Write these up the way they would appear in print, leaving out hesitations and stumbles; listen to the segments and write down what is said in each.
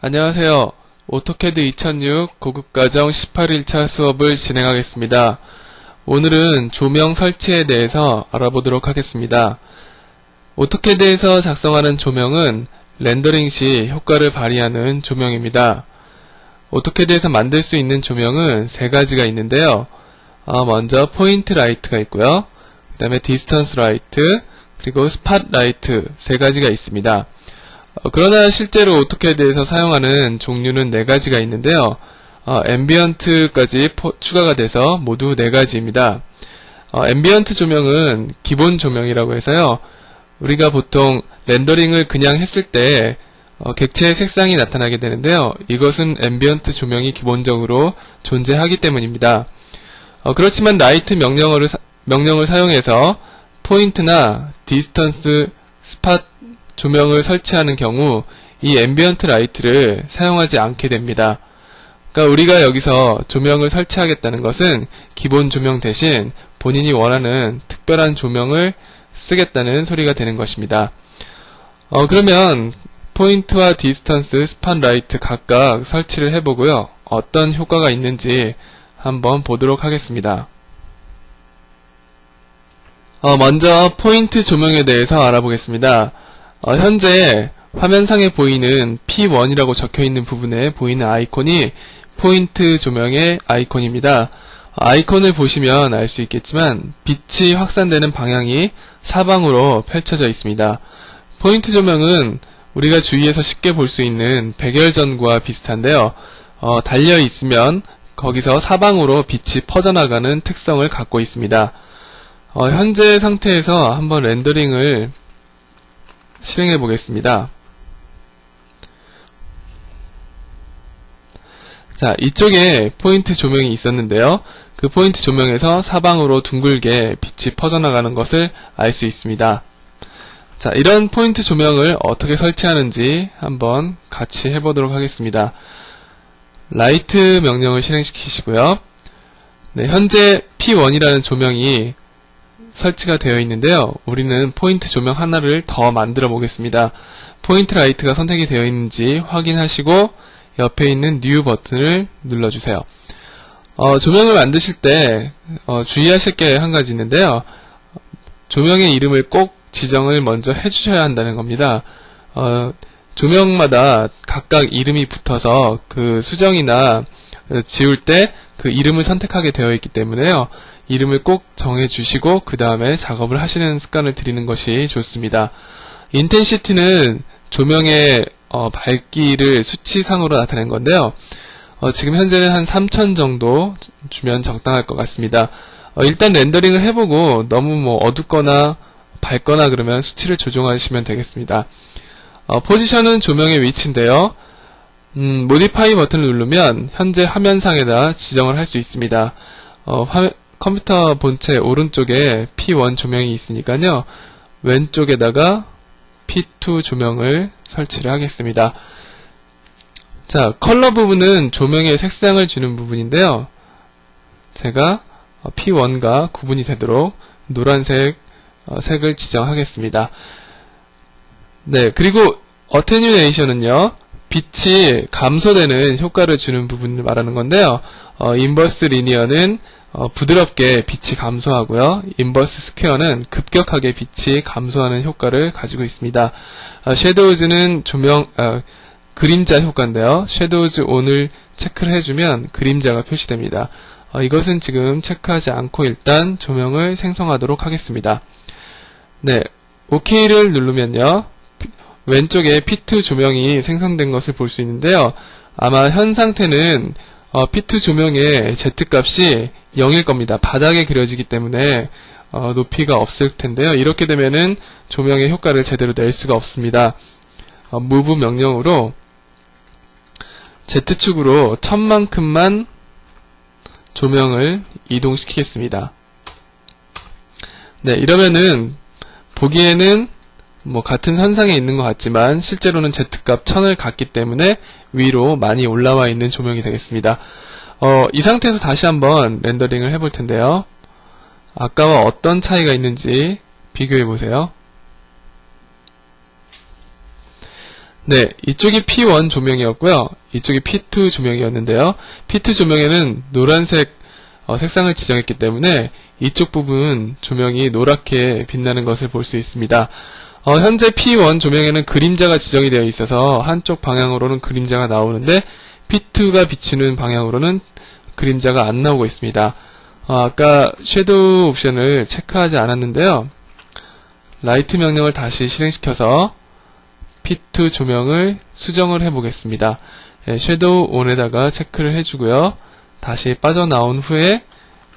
안녕하세요. 오토캐드 2006 고급과정 18일차 수업을 진행하겠습니다. 오늘은 조명 설치에 대해서 알아보도록 하겠습니다. 오토캐드에서 작성하는 조명은 렌더링 시 효과를 발휘하는 조명입니다. 오토캐드에서 만들 수 있는 조명은 세 가지가 있는데요. 먼저 포인트 라이트가 있고요. 그 다음에 디스턴스 라이트, 그리고 스팟 라이트 세 가지가 있습니다. 그러나 실제로 오토캐드에서 사용하는 종류는 네 가지가 있는데요. 앰비언트까지 추가가 돼서 모두 네 가지입니다. 앰비언트 조명은 기본 조명이라고 해서요. 우리가 보통 렌더링을 그냥 했을 때 객체의 색상이 나타나게 되는데요. 이것은 앰비언트 조명이 기본적으로 존재하기 때문입니다. 그렇지만 라이트 명령을 사용해서 포인트나 디스턴스, 스팟 조명을 설치하는 경우 이 앰비언트 라이트를 사용하지 않게 됩니다. 그러니까 우리가 여기서 조명을 설치하겠다는 것은 기본 조명 대신 본인이 원하는 특별한 조명을 쓰겠다는 소리가 되는 것입니다. 그러면 포인트와 디스턴스, 스팟 라이트 각각 설치를 해보고요. 어떤 효과가 있는지 한번 보도록 하겠습니다. 먼저 포인트 조명에 대해서 알아보겠습니다. 현재 화면상에 보이는 P1이라고 적혀있는 부분에 보이는 아이콘이 포인트 조명의 아이콘입니다. 아이콘을 보시면 알 수 있겠지만 빛이 확산되는 방향이 사방으로 펼쳐져 있습니다. 포인트 조명은 우리가 주위에서 쉽게 볼 수 있는 백열전구와 비슷한데요. 달려 있으면 거기서 사방으로 빛이 퍼져나가는 특성을 갖고 있습니다. 현재 상태에서 한번 렌더링을 실행해 보겠습니다. 자, 이쪽에 포인트 조명이 있었는데요. 그 포인트 조명에서 사방으로 둥글게 빛이 퍼져나가는 것을 알 수 있습니다. 자, 이런 포인트 조명을 어떻게 설치하는지 한번 같이 해보도록 하겠습니다. 라이트 명령을 실행시키시고요. 네, 현재 P1이라는 조명이 설치가 되어 있는데요. 우리는 포인트 조명 하나를 더 만들어 보겠습니다. 포인트 라이트가 선택이 되어 있는지 확인하시고 옆에 있는 New 버튼을 눌러주세요. 조명을 만드실 때 주의하실 게 한 가지 있는데요. 조명의 이름을 꼭 지정을 먼저 해주셔야 한다는 겁니다. 조명마다 각각 이름이 붙어서 그 수정이나 지울 때 그 이름을 선택하게 되어 있기 때문에요. 이름을 꼭 정해주시고 그 다음에 작업을 하시는 습관을 들이는 것이 좋습니다. 인텐시티는 조명의 밝기를 수치상으로 나타낸 건데요. 지금 현재는 한 3000 정도 주면 적당할 것 같습니다. 일단 렌더링을 해보고 너무 어둡거나 밝거나 그러면 수치를 조정하시면 되겠습니다. 포지션은 조명의 위치인데요. 모디파이 버튼을 누르면 현재 화면상에다 지정을 할 수 있습니다. 컴퓨터 본체 오른쪽에 P1 조명이 있으니까요. 왼쪽에다가 P2 조명을 설치를 하겠습니다. 자, 컬러 부분은 조명의 색상을 주는 부분인데요. 제가 P1과 구분이 되도록 노란색 색을 지정하겠습니다. 네, 그리고 어테뉴에이션은요. 빛이 감소되는 효과를 주는 부분을 말하는 건데요. 인버스 리니어는 부드럽게 빛이 감소하고요. 인버스 스퀘어는 급격하게 빛이 감소하는 효과를 가지고 있습니다. 섀도우즈는 그림자 효과인데요. 섀도우즈 ON을 체크를 해주면 그림자가 표시됩니다. 이것은 지금 체크하지 않고 일단 조명을 생성하도록 하겠습니다. 네, OK를 누르면요. 왼쪽에 P2 조명이 생성된 것을 볼 수 있는데요. 아마 현 상태는 P2 조명의 Z값이 0일 겁니다. 바닥에 그려지기 때문에 높이가 없을 텐데요. 이렇게 되면은 조명의 효과를 제대로 낼 수가 없습니다. Move 명령으로 Z축으로 1000만큼만 조명을 이동시키겠습니다. 네, 이러면은 보기에는 같은 선상에 있는 것 같지만 실제로는 Z값 1000을 갖기 때문에 위로 많이 올라와 있는 조명이 되겠습니다. 이 상태에서 다시 한번 렌더링을 해볼 텐데요. 아까와 어떤 차이가 있는지 비교해 보세요. 네, 이쪽이 P1 조명이었고요. 이쪽이 P2 조명이었는데요. P2 조명에는 노란색 색상을 지정했기 때문에 이쪽 부분 조명이 노랗게 빛나는 것을 볼 수 있습니다. 현재 P1 조명에는 그림자가 지정이 되어 있어서 한쪽 방향으로는 그림자가 나오는데 P2가 비추는 방향으로는 그림자가 안 나오고 있습니다. 아까 섀도우 옵션을 체크하지 않았는데요. 라이트 명령을 다시 실행시켜서 P2 조명을 수정을 해보겠습니다. 섀도우 ON에다가 체크를 해주고요. 다시 빠져나온 후에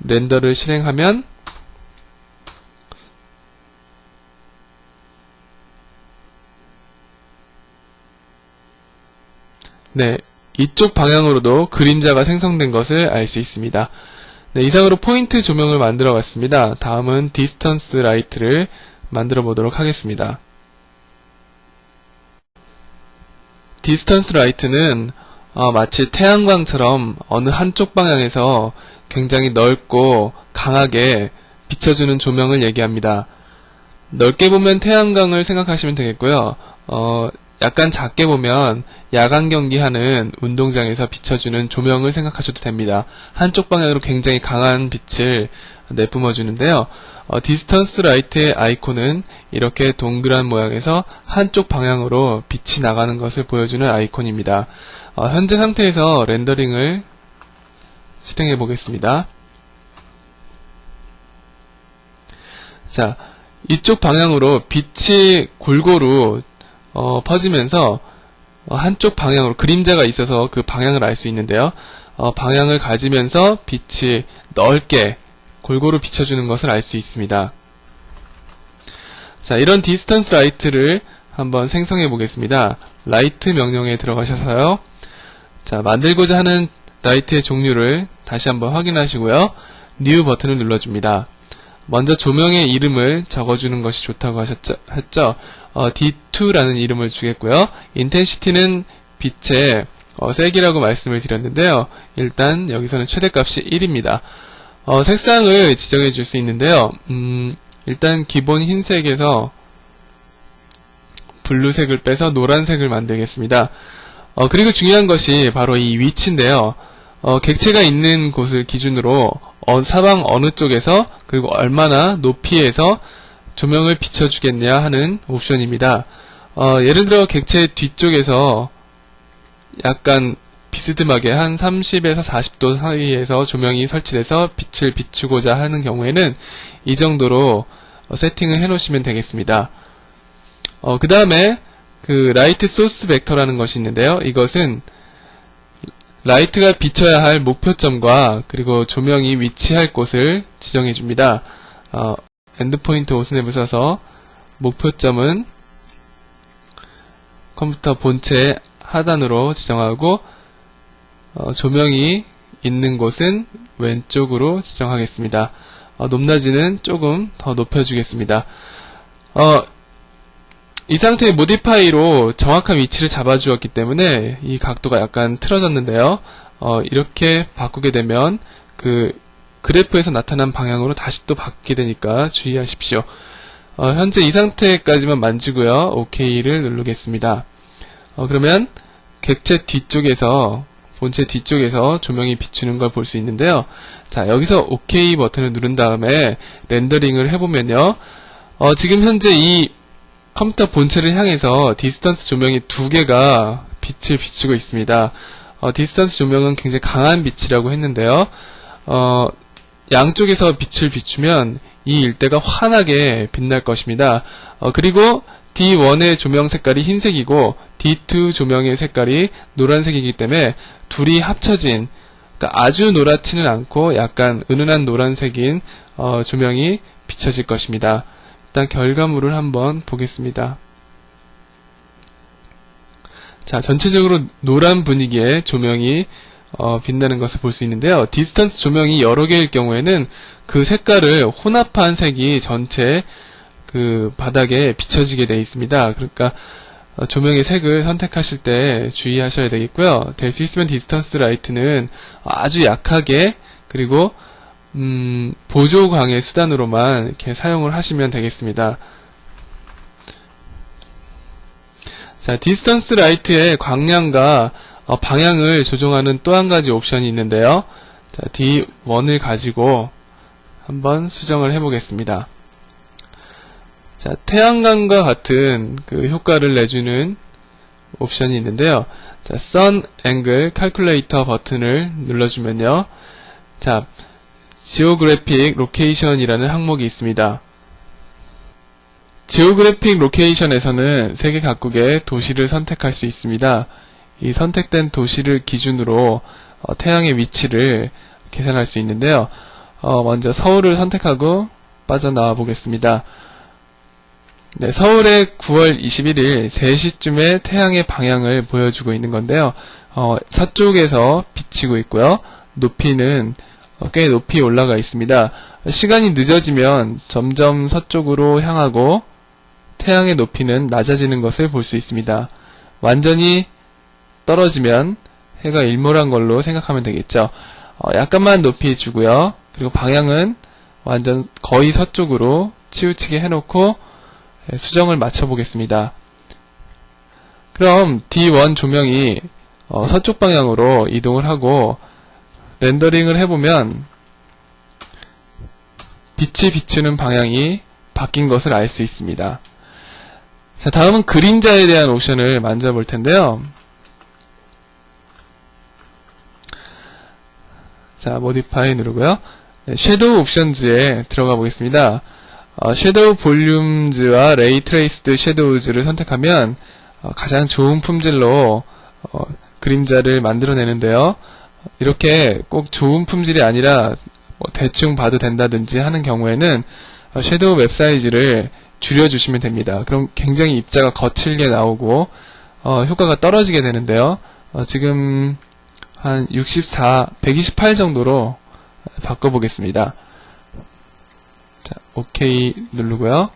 렌더를 실행하면 네, 이쪽 방향으로도 그림자가 생성된 것을 알 수 있습니다. 네, 이상으로 포인트 조명을 만들어 봤습니다. 다음은 디스턴스 라이트를 만들어 보도록 하겠습니다. 디스턴스 라이트는 마치 태양광처럼 어느 한쪽 방향에서 굉장히 넓고 강하게 비춰주는 조명을 얘기합니다. 넓게 보면 태양광을 생각하시면 되겠고요. 약간 작게 보면 야간 경기하는 운동장에서 비춰주는 조명을 생각하셔도 됩니다. 한쪽 방향으로 굉장히 강한 빛을 내뿜어주는데요. 디스턴스 라이트의 아이콘은 이렇게 동그란 모양에서 한쪽 방향으로 빛이 나가는 것을 보여주는 아이콘입니다. 현재 상태에서 렌더링을 실행해 보겠습니다. 자, 이쪽 방향으로 빛이 골고루 퍼지면서 한쪽 방향으로 그림자가 있어서 그 방향을 알 수 있는데요. 방향을 가지면서 빛이 넓게 골고루 비춰주는 것을 알 수 있습니다. 자, 이런 디스턴스 라이트를 한번 생성해 보겠습니다. 라이트 명령에 들어가셔서요. 자, 만들고자 하는 라이트의 종류를 다시 한번 확인하시고요. New 버튼을 눌러줍니다. 먼저 조명의 이름을 적어주는 것이 좋다고 했죠. D2라는 이름을 주겠고요. 인텐시티는 빛의 세기라고 말씀을 드렸는데요. 일단 여기서는 최대값이 1입니다. 색상을 지정해 줄 수 있는데요. 일단 기본 흰색에서 블루색을 빼서 노란색을 만들겠습니다. 그리고 중요한 것이 바로 이 위치인데요. 객체가 있는 곳을 기준으로 사방 어느 쪽에서 그리고 얼마나 높이에서 조명을 비춰주겠냐 하는 옵션입니다. 예를 들어 객체 뒤쪽에서 약간 비스듬하게 한 30에서 40도 사이에서 조명이 설치돼서 빛을 비추고자 하는 경우에는 이 정도로 세팅을 해 놓으시면 되겠습니다. 그 다음에 그 라이트 소스 벡터라는 것이 있는데요. 이것은 라이트가 비춰야 할 목표점과 그리고 조명이 위치할 곳을 지정해 줍니다. 엔드포인트 오스냅을 써서 목표점은 컴퓨터 본체 하단으로 지정하고 조명이 있는 곳은 왼쪽으로 지정하겠습니다. 높낮이는 조금 더 높여주겠습니다. 이 상태의 모디파이로 정확한 위치를 잡아주었기 때문에 이 각도가 약간 틀어졌는데요. 이렇게 바꾸게 되면 그 그래프에서 나타난 방향으로 다시 또 바뀌게 되니까 주의하십시오. 현재 이 상태까지만 만지고요. OK를 누르겠습니다. 그러면 객체 뒤쪽에서 본체 뒤쪽에서 조명이 비추는 걸 볼 수 있는데요. 자, 여기서 OK 버튼을 누른 다음에 렌더링을 해보면요. 지금 현재 이 컴퓨터 본체를 향해서 디스턴스 조명이 두 개가 빛을 비추고 있습니다. 디스턴스 조명은 굉장히 강한 빛이라고 했는데요. 양쪽에서 빛을 비추면 이 일대가 환하게 빛날 것입니다. 그리고 D1의 조명 색깔이 흰색이고 D2 조명의 색깔이 노란색이기 때문에 둘이 합쳐진, 그러니까 아주 노랗지는 않고 약간 은은한 노란색인 조명이 비춰질 것입니다. 일단 결과물을 한번 보겠습니다. 자, 전체적으로 노란 분위기의 조명이 빛나는 것을 볼 수 있는데요. 디스턴스 조명이 여러 개일 경우에는 그 색깔을 혼합한 색이 전체 그 바닥에 비춰지게 되어 있습니다. 그러니까 조명의 색을 선택하실 때 주의하셔야 되겠고요. 될 수 있으면 디스턴스 라이트는 아주 약하게 그리고 보조광의 수단으로만 이렇게 사용을 하시면 되겠습니다. 자, 디스턴스 라이트의 광량과 방향을 조정하는 또 한 가지 옵션이 있는데요. 자, D1을 가지고 한번 수정을 해보겠습니다. 자, 태양광과 같은 그 효과를 내주는 옵션이 있는데요. 자, Sun Angle Calculator 버튼을 눌러주면요. 자, Geographic Location이라는 항목이 있습니다. Geographic Location에서는 세계 각국의 도시를 선택할 수 있습니다. 이 선택된 도시를 기준으로 태양의 위치를 계산할 수 있는데요. 먼저 서울을 선택하고 빠져나와 보겠습니다. 네, 서울의 9월 21일 3시쯤에 태양의 방향을 보여주고 있는 건데요. 서쪽에서 비치고 있고요. 높이는 꽤 높이 올라가 있습니다. 시간이 늦어지면 점점 서쪽으로 향하고 태양의 높이는 낮아지는 것을 볼 수 있습니다. 완전히 떨어지면 해가 일몰한 걸로 생각하면 되겠죠. 약간만 높이 주고요. 그리고 방향은 완전 거의 서쪽으로 치우치게 해놓고 수정을 맞춰 보겠습니다. 그럼 D1 조명이 서쪽 방향으로 이동을 하고 렌더링을 해보면 빛이 비추는 방향이 바뀐 것을 알 수 있습니다. 자, 다음은 그림자에 대한 옵션을 만져볼 텐데요. 자, 모디파이 누르고요. 네, 섀도우 옵션즈에 들어가 보겠습니다. 섀도우 볼륨즈와 레이 트레이스드 섀도우즈를 선택하면 가장 좋은 품질로 그림자를 만들어내는데요. 이렇게 꼭 좋은 품질이 아니라 대충 봐도 된다든지 하는 경우에는 섀도우 맵 사이즈를 줄여주시면 됩니다. 그럼 굉장히 입자가 거칠게 나오고 효과가 떨어지게 되는데요. 지금 한 128 정도로 바꿔보겠습니다. 자, OK 누르고요.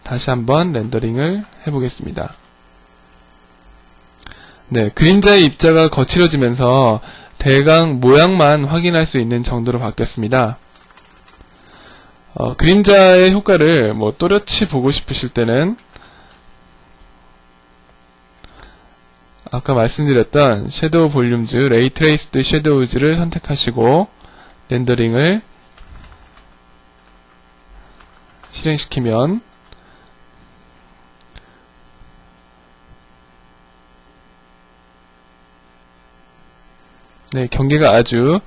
다시 한번 렌더링을 해보겠습니다. 네, 그림자의 입자가 거칠어지면서 대강 모양만 확인할 수 있는 정도로 바뀌었습니다. 그림자의 효과를 또렷이 보고 싶으실 때는 아까 말씀드렸던 섀도우 볼륨즈, 레이 트레이스드 섀도우즈를 선택하시고 렌더링을 실행시키면 네, 경계가 아주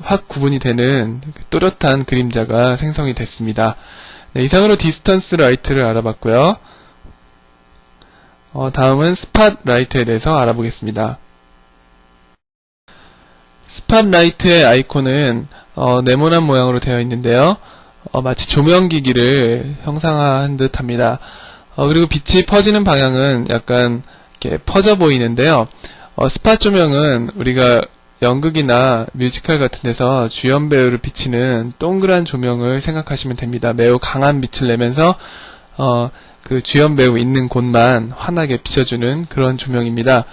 확 구분이 되는 또렷한 그림자가 생성이 됐습니다. 네, 이상으로 디스턴스 라이트를 알아봤고요. 다음은 스팟 라이트에 대해서 알아보겠습니다. 스팟 라이트의 아이콘은 네모난 모양으로 되어 있는데요. 마치 조명기기를 형상화한 듯 합니다. 그리고 빛이 퍼지는 방향은 약간 이렇게 퍼져 보이는데요. 스팟 조명은 우리가 연극이나 뮤지컬 같은 데서 주연 배우를 비치는 동그란 조명을 생각하시면 됩니다. 매우 강한 빛을 내면서 그 주연 배우 있는 곳만 환하게 비춰주는 그런 조명입니다.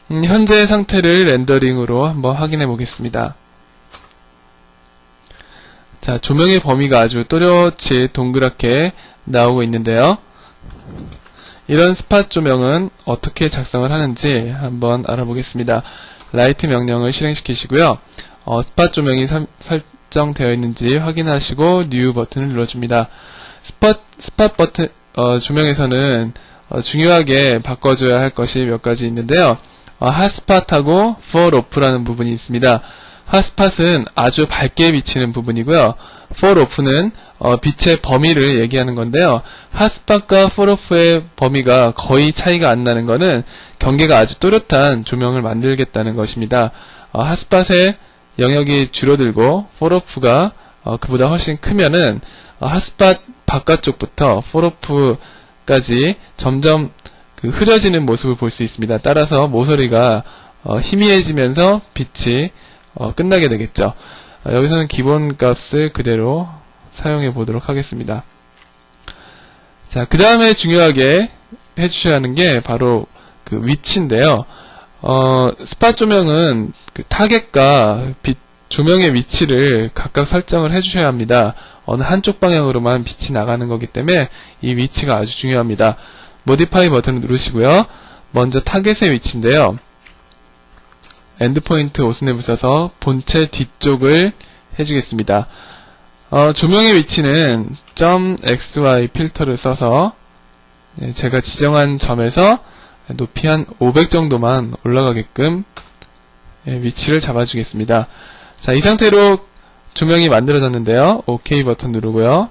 현재 상태를 렌더링으로 한번 확인해 보겠습니다. 자, 조명의 범위가 아주 또렷이 동그랗게 나오고 있는데요. 이런 스팟 조명은 어떻게 작성을 하는지 한번 알아보겠습니다. 라이트 명령을 실행시키시고요. 스팟 조명이 설정되어 있는지 확인하시고 뉴 버튼을 눌러줍니다. 스팟 버튼 조명에서는 중요하게 바꿔줘야 할 것이 몇 가지 있는데요. 핫스팟하고 fall off라는 부분이 있습니다. 핫스팟은 아주 밝게 비치는 부분이고요. fall off는 빛의 범위를 얘기하는 건데요. 핫스팟과 fall off의 범위가 거의 차이가 안 나는 것은 경계가 아주 또렷한 조명을 만들겠다는 것입니다. 핫스팟의 영역이 줄어들고 fall off가 그보다 훨씬 크면은 핫스팟 바깥쪽부터 fall off까지 점점 흐려지는 모습을 볼 수 있습니다. 따라서 모서리가 희미해지면서 빛이 끝나게 되겠죠. 여기서는 기본 값을 그대로 사용해 보도록 하겠습니다. 자, 그 다음에 중요하게 해주셔야 하는 게 바로 그 위치인데요. 스팟 조명은 그 타겟과 조명의 위치를 각각 설정을 해주셔야 합니다. 어느 한쪽 방향으로만 빛이 나가는 거기 때문에 이 위치가 아주 중요합니다. 모디파이 버튼을 누르시고요. 먼저 타겟의 위치인데요. 엔드포인트 오스냅을 써서 본체 뒤쪽을 해주겠습니다. 조명의 위치는 .xy 필터를 써서 제가 지정한 점에서 높이 한 500 정도만 올라가게끔 위치를 잡아주겠습니다. 자, 이 상태로 조명이 만들어졌는데요. OK 버튼 누르고요.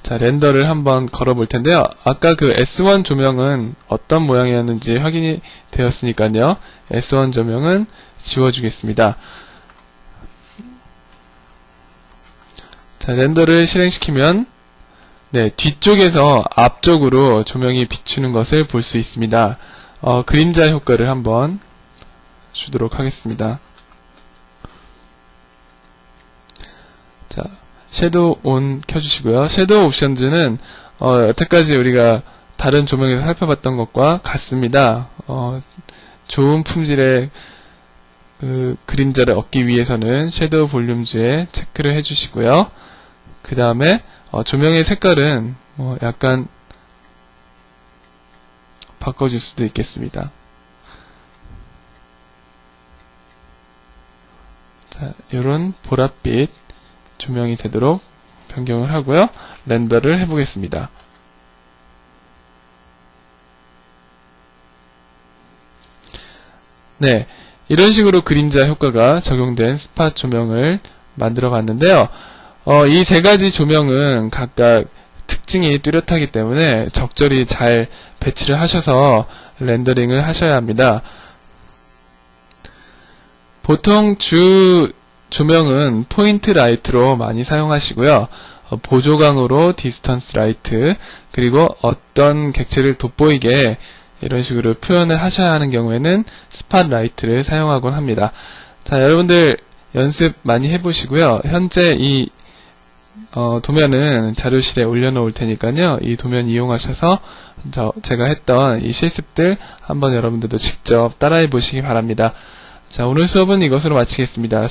자, 렌더를 한번 걸어 볼 텐데요. 아까 그 S1 조명은 어떤 모양이었는지 확인이 되었으니까요. S1 조명은 지워주겠습니다. 자, 렌더를 실행시키면 뒤쪽에서 앞쪽으로 조명이 비추는 것을 볼 수 있습니다. 그림자 효과를 한번 주도록 하겠습니다. 자, 섀도우 온 켜주시고요. 섀도우 옵션즈는 여태까지 우리가 다른 조명에서 살펴봤던 것과 같습니다. 좋은 품질의 그림자를 얻기 위해서는 섀도우 볼륨즈에 체크를 해주시고요. 그 다음에 조명의 색깔은 약간 바꿔줄 수도 있겠습니다. 자, 요런 보랏빛 조명이 되도록 변경을 하고요. 렌더를 해보겠습니다. 네, 이런 식으로 그림자 효과가 적용된 스팟 조명을 만들어 봤는데요. 이 세 가지 조명은 각각 특징이 뚜렷하기 때문에 적절히 잘 배치를 하셔서 렌더링을 하셔야 합니다. 보통 주 조명은 포인트 라이트로 많이 사용하시고요. 보조광으로 디스턴스 라이트, 그리고 어떤 객체를 돋보이게 이런 식으로 표현을 하셔야 하는 경우에는 스팟 라이트를 사용하곤 합니다. 자, 여러분들 연습 많이 해보시고요. 현재 이 도면은 자료실에 올려놓을 테니까요. 이 도면 이용하셔서 제가 했던 이 실습들 한번 여러분들도 직접 따라해 보시기 바랍니다. 자, 오늘 수업은 이것으로 마치겠습니다.